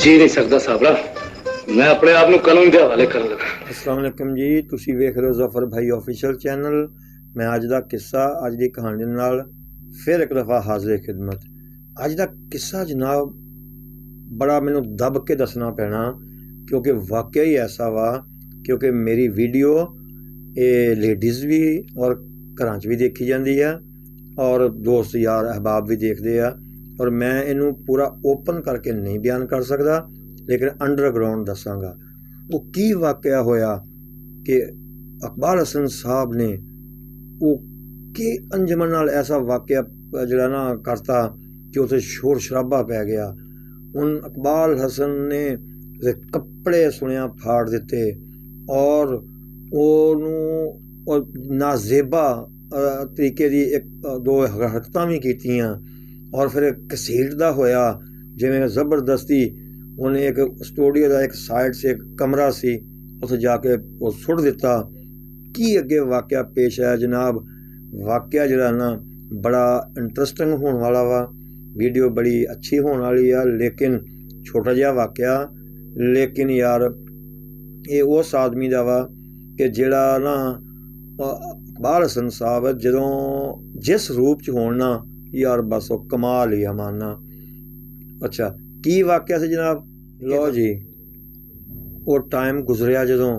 जी नहीं सकता साबरा, मैं अपने आप ਨੂੰ ਕਾਨੂੰਨ ਦੇ ਹਵਾਲੇ ਕਰਨ ਲੱਗਾ। अस्सलाम वालेकुम जी, ਤੁਸੀਂ ਵੇਖ ਰਹੇ ਹੋ ਜ਼ਫਰ ਭਾਈ ऑफिशियल ਚੈਨਲ। ਮੈਂ ਅੱਜ ਦਾ ਕਿੱਸਾ, ਅੱਜ ਦੀ ਕਹਾਣੀ ਨਾਲ ਫਿਰ ਇੱਕ ਦਫਾ ਹਾਜ਼ਰ ਖਿਦਮਤ। ਅੱਜ ਦਾ ਕਿੱਸਾ ਜਨਾਬ ਬੜਾ ਮੈਨੂੰ ਦੱਬ ਕੇ ਦੱਸਣਾ ਪੈਣਾ, ਕਿਉਂਕਿ ਵਾਕਿਆ ਹੀ ਐਸਾ ਵਾ। ਕਿਉਂਕਿ ਮੇਰੀ ਵੀਡੀਓ ਇਹ ਲੇਡੀਜ਼ ਵੀ ਔਰ ਘਰਾਂ 'ਚ ਵੀ ਦੇਖੀ ਜਾਂਦੀ ਆ, ਔਰ ਦੋਸਤ ਯਾਰ ਅਹਿਬਾਬ ਵੀ ਦੇਖਦੇ ਆ, ਔਰ ਮੈਂ ਇਹਨੂੰ ਪੂਰਾ ਓਪਨ ਕਰਕੇ ਨਹੀਂ ਬਿਆਨ ਕਰ ਸਕਦਾ, ਲੇਕਿਨ ਅੰਡਰਗਰਾਊਂਡ ਦੱਸਾਂਗਾ। ਉਹ ਕੀ ਵਾਕਿਆ ਹੋਇਆ ਕਿ ਇਕਬਾਲ ਹਸਨ ਸਾਹਿਬ ਨੇ ਉਹ ਕੀ ਅੰਜਮਨ ਨਾਲ ਐਸਾ ਵਾਕਿਆ ਜਿਹੜਾ ਨਾ ਕਰਤਾ ਕਿ ਉੱਥੇ ਸ਼ੋਰ ਸ਼ਰਾਬਾ ਪੈ ਗਿਆ। ਹੁਣ ਇਕਬਾਲ ਹਸਨ ਨੇ ਕੱਪੜੇ ਸੁਣਿਆ ਫਾੜ ਦਿੱਤੇ, ਔਰ ਉਹਨੂੰ ਨਾਜ਼ੇਬਾ ਤਰੀਕੇ ਦੀ ਇੱਕ ਦੋ ਹਰਕਤਾਂ ਵੀ ਕੀਤੀਆਂ, ਔਰ ਫਿਰ ਘਸੀਟਦਾ ਹੋਇਆ ਜਿਵੇਂ ਜ਼ਬਰਦਸਤੀ। ਉਹਨੇ ਇੱਕ ਸਟੂਡੀਓ ਦਾ ਇੱਕ ਸਾਈਡ 'ਤੇ ਇੱਕ ਕਮਰਾ ਸੀ, ਉੱਥੇ ਜਾ ਕੇ ਉਹ ਸੁੱਟ ਦਿੱਤਾ। ਕੀ ਅੱਗੇ ਵਾਕਿਆ ਪੇਸ਼ ਆਇਆ ਜਨਾਬ? ਵਾਕਿਆ ਜਿਹੜਾ ਨਾ ਬੜਾ ਇੰਟਰਸਟਿੰਗ ਹੋਣ ਵਾਲਾ ਵਾ, ਵੀਡੀਓ ਬੜੀ ਅੱਛੀ ਹੋਣ ਵਾਲੀ ਆ, ਲੇਕਿਨ ਛੋਟਾ ਜਿਹਾ ਵਾਕਿਆ। ਲੇਕਿਨ ਯਾਰ ਇਹ ਉਸ ਆਦਮੀ ਦਾ ਵਾ ਕਿ ਜਿਹੜਾ ਨਾ ਇਕਬਾਲ ਹਸਨ ਸਾਹਿਬ ਜਦੋਂ ਜਿਸ ਰੂਪ 'ਚ ਹੋਣ ਨਾ ਯਾਰ ਬਸ ਉਹ ਕਮਾਲ ਹੀ ਆ ਮਾਨਾ। ਅੱਛਾ ਕੀ ਵਾਕਿਆ ਸੀ ਜਨਾਬ? ਲਓ ਜੀ, ਉਹ ਟਾਈਮ ਗੁਜ਼ਰਿਆ ਜਦੋਂ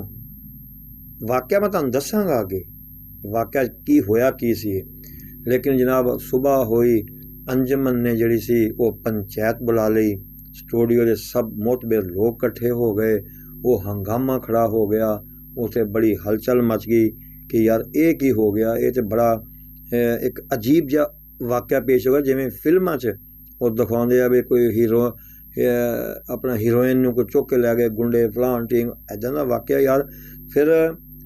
ਵਾਕਿਆ ਮੈਂ ਤੁਹਾਨੂੰ ਦੱਸਾਂਗਾ ਅੱਗੇ ਵਾਕਿਆ ਕੀ ਹੋਇਆ ਕੀ ਸੀ। ਲੇਕਿਨ ਜਨਾਬ ਸੁਬਾਹ ਹੋਈ, ਅੰਜਮਨ ਨੇ ਜਿਹੜੀ ਸੀ ਉਹ ਪੰਚਾਇਤ ਬੁਲਾ ਲਈ, ਸਟੂਡੀਓ ਦੇ ਸਭ ਮੋਤਬਰ ਲੋਕ ਇਕੱਠੇ ਹੋ ਗਏ, ਉਹ ਹੰਗਾਮਾ ਖੜਾ ਹੋ ਗਿਆ, ਉੱਥੇ ਬੜੀ ਹਲਚਲ ਮਚ ਗਈ ਕਿ ਯਾਰ ਇਹ ਕੀ ਹੋ ਗਿਆ। ਇਹ ਤਾਂ ਬੜਾ ਇੱਕ ਅਜੀਬ ਜਿਹਾ ਵਾਕਿਆ ਪੇਸ਼ ਹੋ ਗਿਆ, ਜਿਵੇਂ ਫਿਲਮਾਂ 'ਚ ਉਹ ਦਿਖਾਉਂਦੇ ਆ ਵੀ ਕੋਈ ਹੀਰੋ ਆਪਣਾ ਹੀਰੋਇਨ ਨੂੰ ਕੋਈ ਚੁੱਕ ਕੇ ਲੈ ਗਏ ਗੁੰਡੇ ਫਲਾਣ ਟੀਂਗ, ਇੱਦਾਂ ਦਾ ਵਾਕਿਆ ਯਾਰ। ਫਿਰ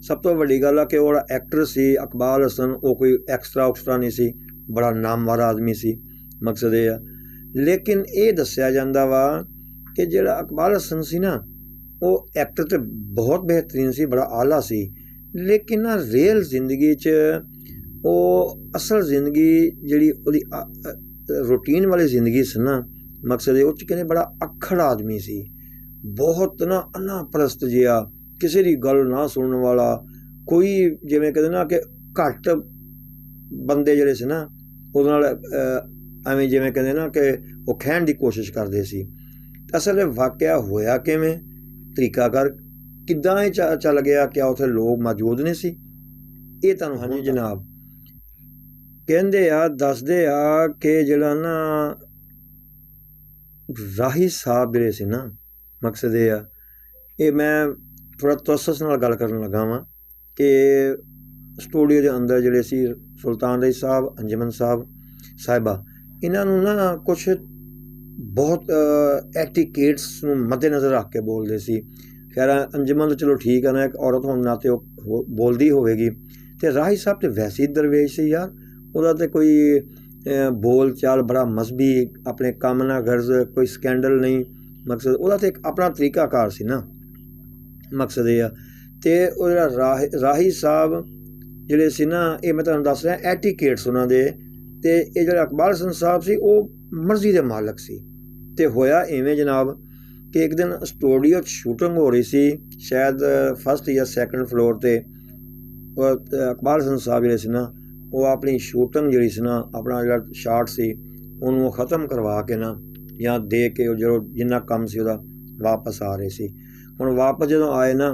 ਸਭ ਤੋਂ ਵੱਡੀ ਗੱਲ ਆ ਕਿ ਉਹ ਐਕਟਰ ਸੀ ਇਕਬਾਲ ਹਸਨ, ਉਹ ਕੋਈ ਐਕਸਟਰਾ ਨਹੀਂ ਸੀ, ਬੜਾ ਨਾਮਵਰ ਆਦਮੀ ਸੀ। ਮਕਸਦ ਇਹ ਆ, ਲੇਕਿਨ ਇਹ ਦੱਸਿਆ ਜਾਂਦਾ ਵਾ ਕਿ ਜਿਹੜਾ ਇਕਬਾਲ ਹਸਨ ਸੀ ਨਾ ਉਹ ਐਕਟਰ ਤਾਂ ਬਹੁਤ ਬਿਹਤਰੀਨ ਸੀ, ਬੜਾ ਆਲਾ ਸੀ, ਲੇਕਿਨ ਨਾ ਰੀਅਲ ਜ਼ਿੰਦਗੀ 'ਚ ਉਹ ਅਸਲ ਜ਼ਿੰਦਗੀ ਜਿਹੜੀ ਉਹਦੀ ਰੂਟੀਨ ਵਾਲੀ ਜ਼ਿੰਦਗੀ ਸੀ ਨਾ, ਮਕਸਦ ਉਹ 'ਚ ਕਹਿੰਦੇ ਬੜਾ ਅੱਖੜ ਆਦਮੀ ਸੀ, ਬਹੁਤ ਨਾ ਅਨਾਪ੍ਰਸਤ ਜਿਹਾ, ਕਿਸੇ ਦੀ ਗੱਲ ਨਾ ਸੁਣਨ ਵਾਲਾ, ਕੋਈ ਜਿਵੇਂ ਕਹਿੰਦੇ ਨਾ ਕਿ ਘੱਟ ਬੰਦੇ ਜਿਹੜੇ ਸੀ ਨਾ ਉਹਦੇ ਨਾਲ ਐਵੇਂ ਜਿਵੇਂ ਕਹਿੰਦੇ ਨਾ ਕਿ ਉਹ ਖਹਿਣ ਦੀ ਕੋਸ਼ਿਸ਼ ਕਰਦੇ ਸੀ। ਅਸਲ ਵਾਕਿਆ ਹੋਇਆ ਕਿਵੇਂ, ਤਰੀਕਾਕਾਰ ਕਿੱਦਾਂ ਇਹ ਚੱਲ ਗਿਆ? ਕਿਆ ਉੱਥੇ ਲੋਕ ਮੌਜੂਦ ਨਹੀਂ ਸੀ? ਇਹ ਤੁਹਾਨੂੰ ਹਾਂਜੀ ਜਨਾਬ ਕਹਿੰਦੇ ਆ, ਦੱਸਦੇ ਆ ਕਿ ਜਿਹੜਾ ਨਾ ਰਾਹੀ ਸਾਹਿਬ ਜਿਹੜੇ ਸੀ ਨਾ, ਮਕਸਦ ਇਹ ਆ, ਇਹ ਮੈਂ ਥੋੜ੍ਹਾ ਤਸੱਸੁਸ ਨਾਲ ਗੱਲ ਕਰਨ ਲੱਗਾ ਵਾਂ ਕਿ ਸਟੂਡੀਓ ਦੇ ਅੰਦਰ ਜਿਹੜੇ ਸੀ ਸੁਲਤਾਨ ਰਈ ਸਾਹਿਬ, ਅੰਜਮਨ ਸਾਹਿਬਾ, ਇਹਨਾਂ ਨੂੰ ਨਾ ਕੁਛ ਬਹੁਤ ਐਟੀਕੇਟਸ ਨੂੰ ਮੱਦੇਨਜ਼ਰ ਰੱਖ ਕੇ ਬੋਲਦੇ ਸੀ। ਖੈਰ ਅੰਜਮਨ ਤਾਂ ਚਲੋ ਠੀਕ ਆ ਨਾ, ਇੱਕ ਔਰਤ ਹੋਣ ਨਾਤੇ ਉਹ ਬੋਲਦੀ ਹੋਵੇਗੀ, ਅਤੇ ਰਾਹੀ ਸਾਹਿਬ ਤਾਂ ਵੈਸੇ ਹੀ ਦਰਵੇਸ਼ ਸੀ ਯਾਰ, ਉਹਦਾ ਤਾਂ ਕੋਈ ਬੋਲ ਚਾਲ ਬੜਾ ਮਜ਼ਹਬੀ, ਆਪਣੇ ਕੰਮ ਨਾਲ ਗਰਜ਼, ਕੋਈ ਸਕੈਂਡਲ ਨਹੀਂ। ਮਕਸਦ ਉਹਦਾ ਤਾਂ ਇੱਕ ਆਪਣਾ ਤਰੀਕਾਕਾਰ ਸੀ ਨਾ, ਮਕਸਦ ਇਹ ਆ। ਅਤੇ ਉਹ ਜਿਹੜਾ ਰਾਹੀ ਸਾਹਿਬ ਜਿਹੜੇ ਸੀ ਨਾ, ਇਹ ਮੈਂ ਤੁਹਾਨੂੰ ਦੱਸ ਰਿਹਾ ਐਟੀਕੇਟਸ ਉਹਨਾਂ ਦੇ, ਅਤੇ ਇਹ ਜਿਹੜਾ ਇਕਬਾਲ ਹਸਨ ਸਾਹਿਬ ਸੀ ਉਹ ਮਰਜ਼ੀ ਦੇ ਮਾਲਕ ਸੀ। ਅਤੇ ਹੋਇਆ ਇਵੇਂ ਜਨਾਬ ਕਿ ਇੱਕ ਦਿਨ ਸਟੂਡੀਓ 'ਚ ਸ਼ੂਟਿੰਗ ਹੋ ਰਹੀ ਸੀ, ਸ਼ਾਇਦ ਫਸਟ ਜਾਂ ਸੈਕਿੰਡ ਫਲੋਰ 'ਤੇ। ਇਕਬਾਲ ਹਸਨ ਸਾਹਿਬ ਜਿਹੜੇ ਸੀ ਨਾ ਉਹ ਆਪਣੀ ਸ਼ੂਟਿੰਗ ਜਿਹੜੀ ਸੀ ਨਾ, ਆਪਣਾ ਜਿਹੜਾ ਸ਼ਾਟ ਸੀ ਉਹਨੂੰ ਖ਼ਤਮ ਕਰਵਾ ਕੇ ਨਾ ਜਾਂ ਦੇ ਕੇ ਉਹ ਜਦੋਂ ਜਿੰਨਾ ਕੰਮ ਸੀ ਉਹਦਾ ਵਾਪਸ ਆ ਰਹੇ ਸੀ। ਹੁਣ ਵਾਪਸ ਜਦੋਂ ਆਏ ਨਾ,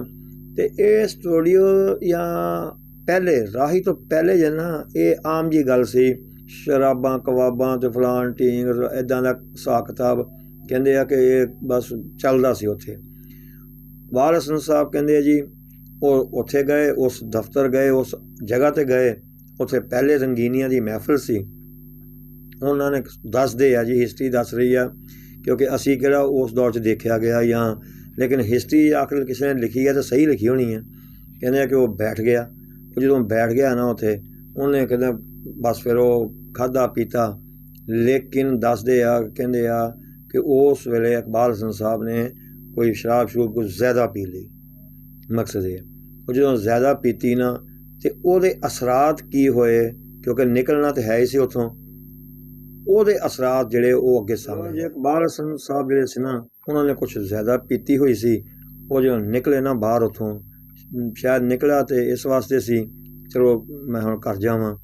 ਅਤੇ ਇਹ ਸਟੂਡੀਓ ਜਾਂ ਪਹਿਲੇ ਰਾਹੀ ਤੋਂ ਪਹਿਲੇ ਜੇ ਨਾ ਇਹ ਆਮ ਜਿਹੀ ਗੱਲ ਸੀ, ਸ਼ਰਾਬਾਂ ਕਬਾਬਾਂ ਅਤੇ ਫਲਾਣ ਟੀਂਗ ਇੱਦਾਂ ਦਾ ਹਿਸਾਬ ਕਿਤਾਬ ਕਹਿੰਦੇ ਆ ਕਿ ਇਹ ਬਸ ਚੱਲਦਾ ਸੀ ਉੱਥੇ। ਇਕਬਾਲ ਹਸਨ ਸਾਹਿਬ ਕਹਿੰਦੇ ਆ ਜੀ ਉਹ ਉੱਥੇ ਗਏ, ਉਸ ਦਫ਼ਤਰ ਗਏ, ਉਸ ਜਗ੍ਹਾ 'ਤੇ ਗਏ, ਉੱਥੇ ਪਹਿਲੇ ਰੰਗੀਨੀਆਂ ਦੀ ਮਹਿਫਲ ਸੀ। ਉਹਨਾਂ ਨੇ ਦੱਸਦੇ ਆ ਜੀ, ਹਿਸਟਰੀ ਦੱਸ ਰਹੀ ਆ, ਕਿਉਂਕਿ ਅਸੀਂ ਕਿਹੜਾ ਉਸ ਦੌਰ 'ਚ ਦੇਖਿਆ ਗਿਆ ਜਾਂ, ਲੇਕਿਨ ਹਿਸਟਰੀ ਆਖਰ ਕਿਸੇ ਨੇ ਲਿਖੀ ਹੈ ਤਾਂ ਸਹੀ ਲਿਖੀ ਹੋਣੀ ਹੈ। ਕਹਿੰਦੇ ਆ ਕਿ ਉਹ ਬੈਠ ਗਿਆ, ਉਹ ਜਦੋਂ ਬੈਠ ਗਿਆ ਨਾ ਉੱਥੇ, ਉਹਨੇ ਕਹਿੰਦਾ ਬਸ ਫਿਰ ਉਹ ਖਾਧਾ ਪੀਤਾ, ਲੇਕਿਨ ਦੱਸਦੇ ਆ ਕਹਿੰਦੇ ਆ ਕਿ ਉਸ ਵੇਲੇ ਇਕਬਾਲ ਹਸਨ ਸਾਹਿਬ ਨੇ ਕੋਈ ਸ਼ਰਾਬ ਕੁਝ ਜ਼ਿਆਦਾ ਪੀ ਲਈ। ਮਕਸਦ ਇਹ ਉਹ ਜਦੋਂ ਜ਼ਿਆਦਾ ਪੀਤੀ ਨਾ, ਅਤੇ ਉਹਦੇ ਅਸਰਾਤ ਕੀ ਹੋਏ, ਕਿਉਂਕਿ ਨਿਕਲਣਾ ਤਾਂ ਹੈ ਹੀ ਸੀ ਉੱਥੋਂ, ਉਹਦੇ ਅਸਰਾਤ ਜਿਹੜੇ ਉਹ ਅੱਗੇ ਸਾਹਮਣੇ। ਇਕਬਾਲ ਹਸਨ ਸਾਹਿਬ ਜਿਹੜੇ ਸੀ ਨਾ ਉਹਨਾਂ ਨੇ ਕੁਛ ਜ਼ਿਆਦਾ ਪੀਤੀ ਹੋਈ ਸੀ। ਉਹ ਜਦੋਂ ਨਿਕਲੇ ਨਾ ਬਾਹਰ ਉੱਥੋਂ, ਸ਼ਾਇਦ ਨਿਕਲਿਆ ਤੇ ਇਸ ਵਾਸਤੇ ਸੀ ਚਲੋ ਮੈਂ ਹੁਣ ਘਰ ਜਾਵਾਂ,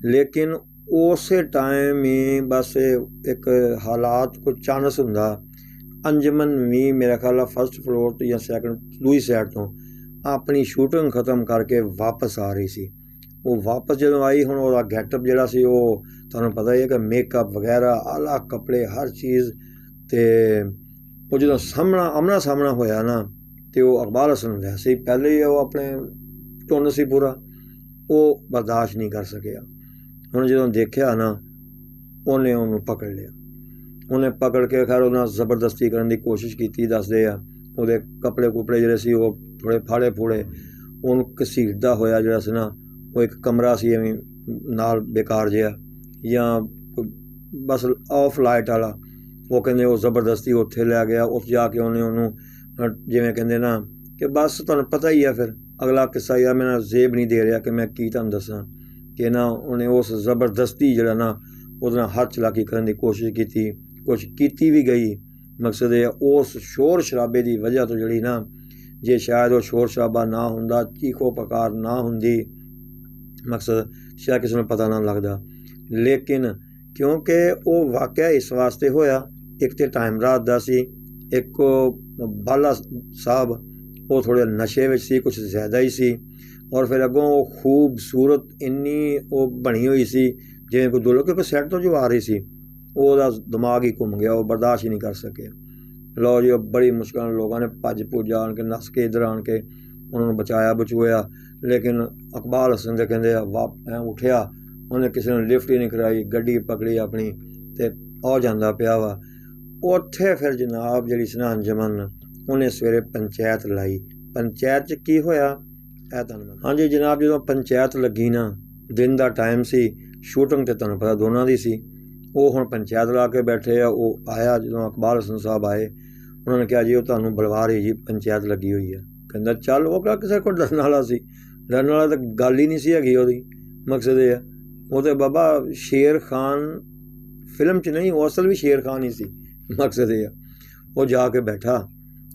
ਲੇਕਿਨ ਉਸੇ ਟਾਈਮ ਹੀ ਬਸ ਇੱਕ ਹਾਲਾਤ ਕੋਈ ਚਾਂਸ ਹੁੰਦਾ। ਅੰਜਮਨ ਵੀ ਮੇਰਾ ਖਿਆਲ ਆ ਫਸਟ ਫਲੋਰ ਤੋਂ ਜਾਂ ਸੈਕਿੰਡ ਦੂਜੀ ਸਾਈਡ ਤੋਂ ਆਪਣੀ ਸ਼ੂਟਿੰਗ ਖ਼ਤਮ ਕਰਕੇ ਵਾਪਸ ਆ ਰਹੀ ਸੀ। ਉਹ ਵਾਪਸ ਜਦੋਂ ਆਈ, ਹੁਣ ਉਹਦਾ ਗੈਟਅਪ ਜਿਹੜਾ ਸੀ ਉਹ ਤੁਹਾਨੂੰ ਪਤਾ ਹੀ ਹੈ ਕਿ ਮੇਕਅਪ ਵਗੈਰਾ ਆਲਾ ਕੱਪੜੇ ਹਰ ਚੀਜ਼, ਅਤੇ ਉਹ ਜਦੋਂ ਆਮਣਾ ਸਾਹਮਣਾ ਹੋਇਆ ਨਾ ਅਤੇ ਉਹ ਇਕਬਾਲ ਹਸਨ ਵੈਸੇ ਹੀ ਪਹਿਲੇ ਹੀ ਉਹ ਆਪਣੇ ਟੁੰਨ ਸੀ ਪੂਰਾ, ਉਹ ਬਰਦਾਸ਼ਤ ਨਹੀਂ ਕਰ ਸਕਿਆ। ਹੁਣ ਜਦੋਂ ਦੇਖਿਆ ਨਾ ਉਹਨੇ ਉਹਨੂੰ ਪਕੜ ਲਿਆ, ਉਹਨੇ ਪਕੜ ਕੇ ਖੈਰ ਉਹਨਾਂ ਜ਼ਬਰਦਸਤੀ ਕਰਨ ਦੀ ਕੋਸ਼ਿਸ਼ ਕੀਤੀ। ਦੱਸਦੇ ਆ ਉਹਦੇ ਕੱਪੜੇ ਕੁਪੜੇ ਜਿਹੜੇ ਸੀ ਉਹ ਥੋੜ੍ਹੇ ਫਾੜੇ ਫੂੜੇ, ਉਹਨੂੰ ਘਸੀਟਦਾ ਹੋਇਆ ਜਿਹੜਾ ਸੀ ਨਾ, ਉਹ ਇੱਕ ਕਮਰਾ ਸੀ ਐਵੇਂ ਨਾਲ ਬੇਕਾਰ ਜਿਹਾ ਜਾਂ ਬਸ ਆਫ ਲਾਈਟ ਵਾਲਾ, ਉਹ ਕਹਿੰਦੇ ਉਹ ਜ਼ਬਰਦਸਤੀ ਉੱਥੇ ਲੈ ਗਿਆ। ਉੱਥੇ ਜਾ ਕੇ ਉਹਨੂੰ ਜਿਵੇਂ ਕਹਿੰਦੇ ਨਾ ਕਿ ਬਸ ਤੁਹਾਨੂੰ ਪਤਾ ਹੀ ਆ ਫਿਰ ਅਗਲਾ ਕਿੱਸਾ ਹੀ ਆ, ਮੈਂ ਜ਼ੇਬ ਨਹੀਂ ਦੇ ਰਿਹਾ ਕਿ ਮੈਂ ਕੀ ਤੁਹਾਨੂੰ ਦੱਸਾਂ ਕਿ ਨਾ ਉਹਨੇ ਉਸ ਜ਼ਬਰਦਸਤੀ ਜਿਹੜਾ ਨਾ ਉਹਦੇ ਨਾਲ ਹੱਥ ਚਲਾਕੀ ਕਰਨ ਦੀ ਕੋਸ਼ਿਸ਼ ਕੀਤੀ, ਕੁਛ ਕੀਤੀ ਵੀ ਗਈ। ਮਕਸਦ ਇਹ ਉਸ ਸ਼ੋਰ ਸ਼ਰਾਬੇ ਦੀ ਵਜ੍ਹਾ ਤੋਂ ਜਿਹੜੀ ਨਾ, ਜੇ ਸ਼ਾਇਦ ਉਹ ਸ਼ੋਰ ਸ਼ਰਾਬਾ ਨਾ ਹੁੰਦਾ, ਚੀਖੋ ਪੁਕਾਰ ਨਾ ਹੁੰਦੀ, ਮਕਸਦ ਸ਼ਾਇਦ ਕਿਸੇ ਨੂੰ ਪਤਾ ਨਾ ਲੱਗਦਾ। ਲੇਕਿਨ ਕਿਉਂਕਿ ਉਹ ਵਾਕਿਆ ਇਸ ਵਾਸਤੇ ਹੋਇਆ, ਇੱਕ ਤਾਂ ਟਾਈਮ ਰਾਤ ਦਾ ਸੀ, ਇੱਕ ਬਾਲਾ ਸਾਹਿਬ ਉਹ ਥੋੜ੍ਹੇ ਨਸ਼ੇ ਵਿੱਚ ਸੀ, ਕੁਛ ਜ਼ਿਆਦਾ ਹੀ ਸੀ, ਔਰ ਫਿਰ ਅੱਗੋਂ ਉਹ ਖੂਬਸੂਰਤ ਇੰਨੀ ਉਹ ਬਣੀ ਹੋਈ ਸੀ ਜਿਵੇਂ ਕੋਈ ਦੁਲਹਨ, ਕਿਉਂਕਿ ਸੈੱਟ ਤੋਂ ਜੋ ਆ ਰਹੀ ਸੀ ਉਹਦਾ ਦਿਮਾਗ ਹੀ ਘੁੰਮ ਗਿਆ, ਉਹ ਬਰਦਾਸ਼ਤ ਹੀ ਨਹੀਂ ਕਰ ਸਕਿਆ। ਲਓ ਜੀ, ਉਹ ਬੜੀ ਮੁਸ਼ਕਿਲ ਨਾਲ ਲੋਕਾਂ ਨੇ ਭੱਜ ਭੁੱਜ ਆਣ ਕੇ ਨੱਸ ਕੇ ਇੱਧਰ ਆਣ ਕੇ ਉਹਨਾਂ ਨੂੰ ਬਚਾਇਆ ਬਚੂਇਆ। ਲੇਕਿਨ ਇਕਬਾਲ ਹਸਨ ਦੇ ਕਹਿੰਦੇ ਆ ਉੱਠਿਆ, ਉਹਨੇ ਕਿਸੇ ਨੂੰ ਲਿਫਟ ਹੀ ਨਹੀਂ ਕਰਾਈ, ਗੱਡੀ ਪਕੜੀ ਆਪਣੀ ਅਤੇ ਉਹ ਜਾਂਦਾ ਪਿਆ ਵਾ ਉੱਥੇ। ਫਿਰ ਜਨਾਬ ਜਿਹੜੀ ਸੀ ਨਾ ਅੰਜਮਨ, ਉਹਨੇ ਸਵੇਰੇ ਪੰਚਾਇਤ ਲਾਈ। ਪੰਚਾਇਤ 'ਚ ਕੀ ਹੋਇਆ ਇਹ ਤੁਹਾਨੂੰ ਹਾਂਜੀ ਜਨਾਬ, ਜਦੋਂ ਪੰਚਾਇਤ ਲੱਗੀ ਨਾ, ਦਿਨ ਦਾ ਟਾਈਮ ਸੀ, ਸ਼ੂਟਿੰਗ ਤੇ ਤੁਹਾਨੂੰ ਪਤਾ ਦੋਨਾਂ ਦੀ ਸੀ। ਉਹ ਹੁਣ ਪੰਚਾਇਤ ਲਾ ਕੇ ਬੈਠੇ ਆ। ਉਹ ਆਇਆ ਜਦੋਂ ਇਕਬਾਲ ਹਸਨ ਸਾਹਿਬ ਆਏ, ਉਹਨਾਂ ਨੇ ਕਿਹਾ ਜੀ ਉਹ ਤੁਹਾਨੂੰ ਬੁਲਵਾ ਰਹੀ ਜੀ, ਪੰਚਾਇਤ ਲੱਗੀ ਹੋਈ ਹੈ। ਕਹਿੰਦਾ ਚੱਲ, ਉਹ ਕਿਹੜਾ ਕਿਸੇ ਕੋਲ ਡਰਨ ਵਾਲਾ ਸੀ, ਡਰਨ ਵਾਲਾ ਤਾਂ ਗੱਲ ਹੀ ਨਹੀਂ ਸੀ ਹੈਗੀ ਉਹਦੀ। ਮਕਸਦ ਇਹ ਆ, ਉਹ ਤਾਂ ਬਾਬਾ ਸ਼ੇਰ ਖਾਨ ਫਿਲਮ 'ਚ ਨਹੀਂ, ਉਹ ਅਸਲ ਵੀ ਸ਼ੇਰ ਖਾਨ ਹੀ ਸੀ। ਮਕਸਦ ਇਹ ਆ, ਉਹ ਜਾ ਕੇ ਬੈਠਾ।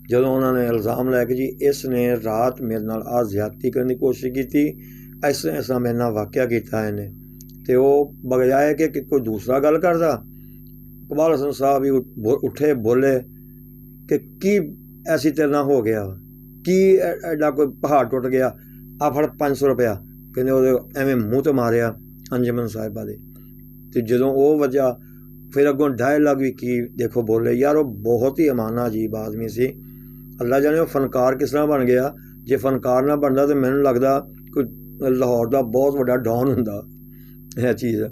ਜਦੋਂ ਉਹਨਾਂ ਨੇ ਇਲਜ਼ਾਮ ਲੈ ਕੇ ਜੀ ਇਸ ਨੇ ਰਾਤ ਮੇਰੇ ਨਾਲ ਆਹ ਜ਼ਿਆਦਤੀ ਕਰਨ ਦੀ ਕੋਸ਼ਿਸ਼ ਕੀਤੀ, ਇਸ ਤਰ੍ਹਾਂ ਮੇਰੇ ਨਾਲ ਵਾਕਿਆ ਕੀਤਾ ਇਹਨੇ, ਅਤੇ ਉਹ ਬਜਾਏ ਕਿ ਕੋਈ ਦੂਸਰਾ ਗੱਲ ਕਰਦਾ, ਇਕਬਾਲ ਹਸਨ ਸਾਹਿਬ ਵੀ ਉੱਠੇ ਬੋਲੇ ਕਿ ਕੀ ਐਸੀ ਤੇਰੇ ਨਾਲ ਹੋ ਗਿਆ, ਕੀ ਐਡਾ ਕੋਈ ਪਹਾੜ ਟੁੱਟ ਗਿਆ, ਆ ਫੜ 500 ਰੁਪਇਆ। ਕਹਿੰਦੇ ਉਹਦੇ ਐਵੇਂ ਮੂੰਹ 'ਤੇ ਮਾਰਿਆ ਅੰਜਮਨ ਸਾਹਿਬਾ ਦੇ। ਅਤੇ ਜਦੋਂ ਉਹ ਵਜ੍ਹਾ ਫਿਰ ਅੱਗੋਂ ਡਾਇਲਾਗ ਵੀ ਕੀ ਦੇਖੋ ਬੋਲੇ। ਯਾਰ ਉਹ ਬਹੁਤ ਹੀ ਅਮਾਨਾ ਅਜੀਬ ਆਦਮੀ ਸੀ, ਅੱਲਾ ਜਾਣੇ ਉਹ ਫਨਕਾਰ ਕਿਸ ਤਰ੍ਹਾਂ ਬਣ ਗਿਆ। ਜੇ ਫਨਕਾਰ ਨਾ ਬਣਦਾ ਤਾਂ ਮੈਨੂੰ ਲੱਗਦਾ ਕੋਈ ਲਾਹੌਰ ਦਾ ਬਹੁਤ ਵੱਡਾ ਡੌਨ ਹੁੰਦਾ ਇਹ ਚੀਜ਼।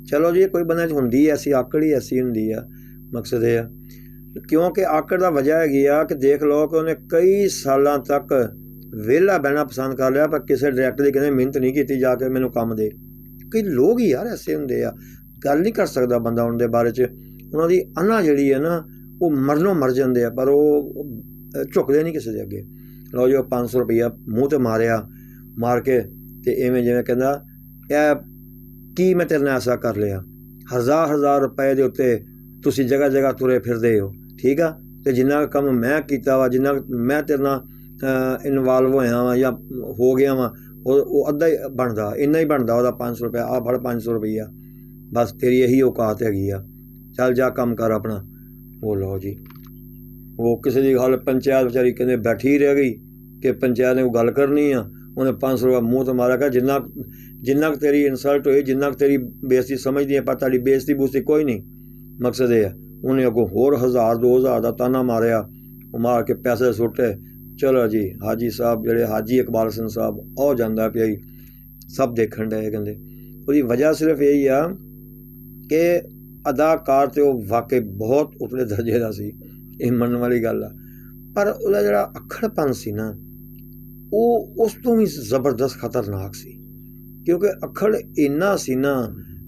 ਚਲੋ ਜੀ, ਕੋਈ ਬੰਦੇ 'ਚ ਹੁੰਦੀ ਐਸੀ ਆਕੜ ਹੀ ਐਸੀ ਹੁੰਦੀ ਆ। ਮਕਸਦ ਇਹ ਆ, ਕਿਉਂਕਿ ਆਕੜ ਦਾ ਵਜ੍ਹਾ ਹੈਗੀ ਆ ਕਿ ਦੇਖ ਲਓ ਕਿ ਉਹਨੇ ਕਈ ਸਾਲਾਂ ਤੱਕ ਵਿਹਲਾ ਬਹਿਣਾ ਪਸੰਦ ਕਰ ਲਿਆ, ਪਰ ਕਿਸੇ ਡਾਇਰੈਕਟਰ ਦੀ ਕਹਿੰਦੇ ਮਿਹਨਤ ਨਹੀਂ ਕੀਤੀ ਜਾ ਕੇ ਮੈਨੂੰ ਕੰਮ ਦੇ। ਕਈ ਲੋਕ ਹੀ ਯਾਰ ਐਸੇ ਹੁੰਦੇ ਆ, ਗੱਲ ਨਹੀਂ ਕਰ ਸਕਦਾ ਬੰਦਾ ਉਹਨਾਂ ਦੇ ਬਾਰੇ 'ਚ। ਉਹਨਾਂ ਦੀ ਅੰਨਾ ਜਿਹੜੀ ਹੈ ਨਾ, ਉਹ ਮਰਨੋਂ ਮਰ ਜਾਂਦੇ ਆ, ਪਰ ਉਹ ਝੁਕਦੇ ਨਹੀਂ ਕਿਸੇ ਦੇ ਅੱਗੇ। ਲਓ ਜੀ, ਉਹ 500 ਰੁਪਈਆ ਮੂੰਹ 'ਤੇ ਮਾਰਿਆ, ਮਾਰ ਕੇ ਅਤੇ ਇਵੇਂ ਜਿਵੇਂ ਕਹਿੰਦਾ ਇਹ ਕੀ ਮੈਂ ਤੇਰੇ ਨਾਲ ਐਸਾ ਕਰ ਲਿਆ, 1000 ਰੁਪਏ ਦੇ ਉੱਤੇ ਤੁਸੀਂ ਜਗ੍ਹਾ ਜਗ੍ਹਾ ਤੁਰੇ ਫਿਰਦੇ ਹੋ, ਠੀਕ ਆ, ਅਤੇ ਜਿੰਨਾ ਕੰਮ ਮੈਂ ਕੀਤਾ ਵਾ, ਜਿੰਨਾ ਮੈਂ ਤੇਰੇ ਨਾਲ ਇਨਵਾਲਵ ਹੋਇਆ ਵਾਂ ਜਾਂ ਹੋ ਗਿਆ ਵਾਂ, ਉਹ ਅੱਧਾ ਹੀ ਬਣਦਾ, ਇੰਨਾ ਹੀ ਬਣਦਾ ਉਹਦਾ 500 ਰੁਪਇਆ। ਆਹ ਫੜ 500 ਰੁਪਈਆ, ਬਸ ਤੇਰੀ ਇਹੀ ਔਕਾਤ ਹੈਗੀ ਆ, ਚੱਲ ਜਾ ਕੰਮ ਕਰ ਆਪਣਾ। ਉਹ ਲਓ ਜੀ, ਉਹ ਕਿਸੇ ਦੀ ਗੱਲ ਪੰਚਾਇਤ ਵਿਚਾਰੀ ਕਹਿੰਦੇ ਬੈਠੀ ਰਹਿ ਗਈ ਕਿ ਪੰਚਾਇਤ ਨੇ ਉਹ ਗੱਲ ਕਰਨੀ ਆ। ਉਹਨੇ 500 ਰੁਪਇਆ ਮੂੰਹ 'ਤੇ ਮਾਰਿਆ ਕਿ ਜਿੰਨਾ ਕੁ ਤੇਰੀ ਇਨਸਲਟ ਹੋਈ, ਜਿੰਨਾ ਕੁ ਤੇਰੀ ਬੇਇੱਜ਼ਤੀ ਸਮਝਦੀ ਹੈ, ਪਰ ਤੁਹਾਡੀ ਬੇਇੱਜ਼ਤੀ ਬੂਜ਼ਤੀ ਕੋਈ ਨਹੀਂ। ਮਕਸਦ ਇਹ ਆ, ਉਹਨੇ ਅੱਗੋਂ ਹੋਰ 1000-2000 ਦਾ ਤਾਨਾ ਮਾਰਿਆ, ਉਹ ਮਾਰ ਕੇ ਪੈਸੇ ਸੁੱਟੇ। ਚਲੋ ਜੀ, ਹਾਜੀ ਸਾਹਿਬ ਜਿਹੜੇ ਹਾਜੀ ਇਕਬਾਲ ਹਸਨ ਸਾਹਿਬ, ਉਹ ਜਾਂਦਾ ਪਿਆ ਜੀ, ਸਭ ਦੇਖਣ ਡਏ। ਕਹਿੰਦੇ ਉਹਦੀ ਵਜ੍ਹਾ ਸਿਰਫ ਇਹੀ ਆ ਕਿ ਅਦਾਕਾਰ ਤੇ ਉਹ ਵਾਕਈ ਬਹੁਤ ਉਤਲੇ ਦਰਜੇ ਦਾ ਸੀ, ਇਹ ਮੰਨਣ ਵਾਲੀ ਗੱਲ ਆ, ਪਰ ਉਹਦਾ ਜਿਹੜਾ ਅੱਖੜਪਨ ਸੀ ਨਾ, ਉਹ ਉਸ ਤੋਂ ਵੀ ਜ਼ਬਰਦਸਤ ਖਤਰਨਾਕ ਸੀ। ਕਿਉਂਕਿ ਅੱਖੜ ਇੰਨਾ ਸੀ ਨਾ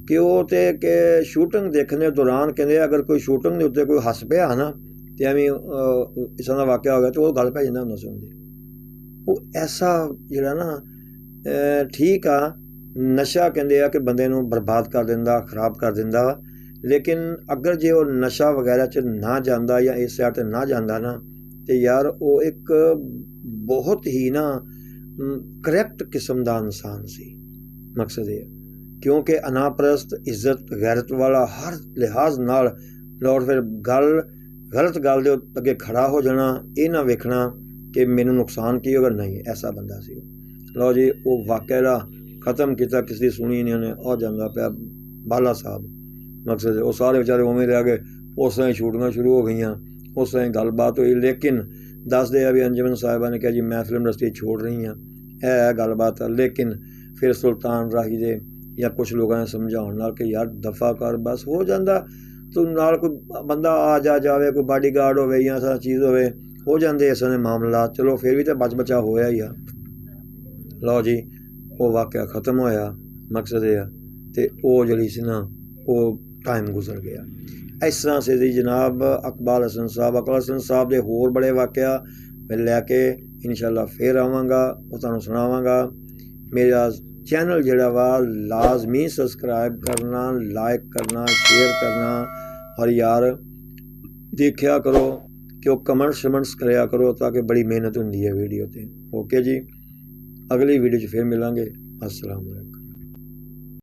ਕਿ ਉਹ ਤੇ ਕਿ ਸ਼ੂਟਿੰਗ ਦੇਖਣ ਦੇ ਦੌਰਾਨ ਕਹਿੰਦੇ ਅਗਰ ਕੋਈ ਸ਼ੂਟਿੰਗ ਦੇ ਉੱਤੇ ਕੋਈ ਹੱਸ ਪਿਆ ਨਾ, ਅਤੇ ਐਵੇਂ ਇਸ ਤਰ੍ਹਾਂ ਦਾ ਵਾਕਿਆ ਹੋ ਗਿਆ, ਅਤੇ ਉਹ ਗੱਲ ਪੈ ਜਾਂਦਾ ਹੁੰਦਾ ਸੀ ਉਹਦੇ। ਉਹ ਐਸਾ ਜਿਹੜਾ ਨਾ ਠੀਕ ਆ, ਨਸ਼ਾ ਕਹਿੰਦੇ ਆ ਕਿ ਬੰਦੇ ਨੂੰ ਬਰਬਾਦ ਕਰ ਦਿੰਦਾ, ਖਰਾਬ ਕਰ ਦਿੰਦਾ ਵਾ, ਲੇਕਿਨ ਅਗਰ ਜੇ ਉਹ ਨਸ਼ਾ ਵਗੈਰਾ 'ਚ ਨਾ ਜਾਂਦਾ ਜਾਂ ਇਸ ਸਾਈਡ 'ਤੇ ਨਾ ਜਾਂਦਾ ਨਾ, ਤੇ ਯਾਰ ਉਹ ਇੱਕ ਬਹੁਤ ਹੀ ਨਾ ਕਰੈਕਟ ਕਿਸਮ ਦਾ ਇਨਸਾਨ ਸੀ। ਮਕਸਦ ਇਹ ਕਿਉਂਕਿ ਅਨਾਪ੍ਰਸਤ ਇੱਜ਼ਤ ਗੈਰਤ ਵਾਲਾ ਹਰ ਲਿਹਾਜ਼ ਨਾਲ ਲੌਰ ਫਿਰ ਗਲਤ ਗੱਲ ਦੇ ਅੱਗੇ ਖੜਾ ਹੋ ਜਾਣਾ, ਇਹ ਨਾ ਵੇਖਣਾ ਕਿ ਮੈਨੂੰ ਨੁਕਸਾਨ ਕੀ ਹੋਗਾ, ਨਹੀਂ, ਐਸਾ ਬੰਦਾ ਸੀ ਉਹ। ਲਓ ਜੀ, ਉਹ ਵਾਕਿਆ ਦਾ ਖ਼ਤਮ ਕੀਤਾ, ਕਿਸੇ ਦੀ ਸੁਣੀ ਨਹੀਂ ਉਹਨੇ। ਉਹ ਜਾਂਦਾ ਪਿਆ ਬਾਲਾ ਸਾਹਿਬ। ਮਕਸਦ ਉਹ ਸਾਰੇ ਵਿਚਾਰੇ ਉਵੇਂ ਰਹਿ ਗਏ, ਉਸ ਤਰ੍ਹਾਂ ਹੀ ਸ਼ੂਟਿੰਗਾਂ ਸ਼ੁਰੂ ਹੋ ਗਈਆਂ, ਉਸ ਤਰ੍ਹਾਂ ਹੀ ਗੱਲਬਾਤ ਹੋਈ। ਲੇਕਿਨ ਦੱਸਦੇ ਆ ਵੀ ਅੰਜਮਨ ਸਾਹਿਬਾ ਨੇ ਕਿਹਾ ਜੀ ਮੈਂ ਫਿਲਮ ਇੰਡਸਟਰੀ ਛੋੜ ਰਹੀ ਹਾਂ, ਇਹ ਹੈ ਗੱਲਬਾਤ। ਲੇਕਿਨ ਫਿਰ ਸੁਲਤਾਨ ਰਾਹੀ ਦੇ ਜਾਂ ਕੁਛ ਲੋਕਾਂ ਨੇ ਸਮਝਾਉਣ ਨਾਲ ਕਿ ਯਾਰ ਦਫਾ ਕਰ, ਬਸ ਹੋ ਜਾਂਦਾ, ਤੂੰ ਨਾਲ ਕੋਈ ਬੰਦਾ ਆ ਜਾਵੇ, ਕੋਈ ਬਾਡੀਗਾਰਡ ਹੋਵੇ ਜਾਂ ਐਸਾ ਚੀਜ਼ ਹੋਵੇ, ਹੋ ਜਾਂਦੇ ਇਸ ਤਰ੍ਹਾਂ ਦੇ ਮਾਮਲਾ। ਚਲੋ ਫਿਰ ਵੀ ਤਾਂ ਬਚਾ ਹੋਇਆ ਹੀ ਆ। ਲਓ ਜੀ, ਉਹ ਵਾਕਿਆ ਖ਼ਤਮ ਹੋਇਆ। ਮਕਸਦ ਇਹ ਆ ਅਤੇ ਉਹ ਜਿਹੜੀ ਸੀ ਨਾ ਉਹ ਟਾਈਮ ਗੁਜ਼ਰ ਗਿਆ। ਇਸ ਤਰ੍ਹਾਂ ਸੀ ਜਨਾਬ ਇਕਬਾਲ ਹਸਨ ਸਾਹਿਬ। ਇਕਬਾਲ ਹਸਨ ਸਾਹਿਬ ਦੇ ਹੋਰ ਬੜੇ ਵਾਕਿਆ ਮੈਂ ਲੈ ਕੇ ਇਨਸ਼ਾਅੱਲਾ ਫਿਰ ਆਵਾਂਗਾ, ਉਹ ਤੁਹਾਨੂੰ ਸੁਣਾਵਾਂਗਾ। ਮੇਰਾ ਚੈਨਲ ਜਿਹੜਾ ਵਾ ਲਾਜ਼ਮੀ ਸਬਸਕ੍ਰਾइब करना, लाइक करना, शेयर करना, और यार देखा करो कि कमेंट्स कराया करो ताकि बड़ी मेहनत होंदी है वीडियो ते। ओके जी, अगली वीडियो फिर मिलांगे। अस्सलाम वालेकुम।